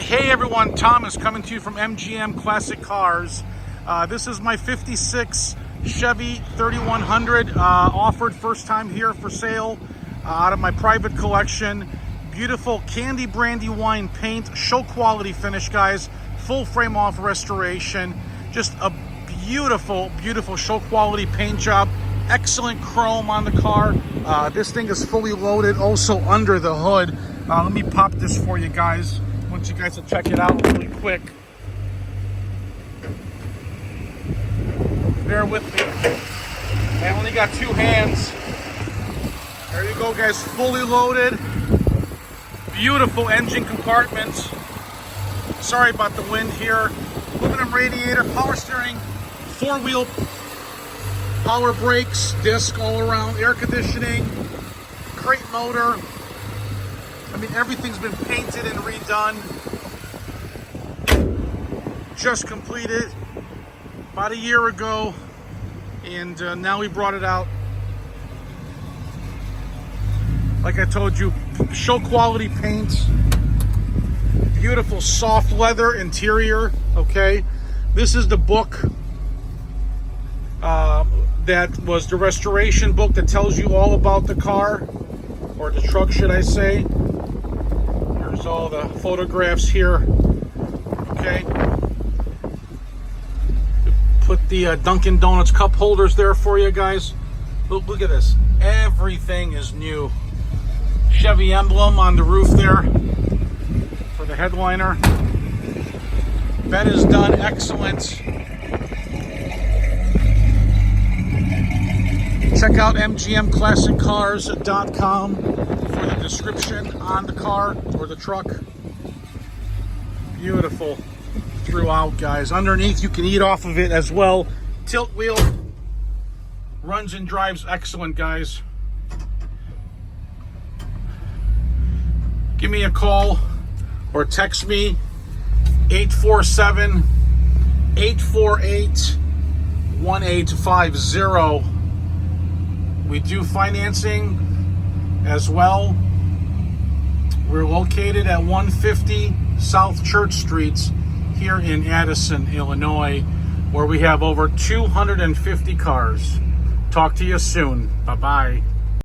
Hey everyone, Tom is coming to you from MGM Classic Cars. This is my 56 Chevy 3100, offered first time here for sale, out of my private collection. Beautiful candy brandy wine paint, show quality finish, guys. Full frame off restoration. Just a beautiful, beautiful show quality paint job. Excellent chrome on the car. This thing is fully loaded, also under the hood. Let me pop this for you guys. I want you guys to check it out really quick. Bear with me. I only got two hands. There you go, guys. Fully loaded. Beautiful engine compartments. Sorry about the wind here. Aluminum radiator, power steering, four-wheel power brakes, disc all around, air conditioning, crate motor. I mean, everything's been painted and redone. Just completed about a year ago, and now we brought it out. Like I told you, show quality paint, beautiful soft leather interior. Okay, this is the book that was the restoration book that tells you all about the car, or the truck, should I say. Here's all the photographs here. Okay, put the Dunkin' Donuts cup holders there for you guys. Look at this, everything is new. Chevy emblem on the roof there for the headliner. Bed is done, excellent. Check out mgmclassiccars.com for the description on the car or the truck. Beautiful throughout, guys. Underneath, you can eat off of it as well. Tilt wheel, runs and drives excellent, guys. Give me a call or text me, 847-848-1850. We do financing as well. We're located at 150 South Church Street here in Addison, Illinois, where we have over 250 cars. Talk to you soon. Bye-bye.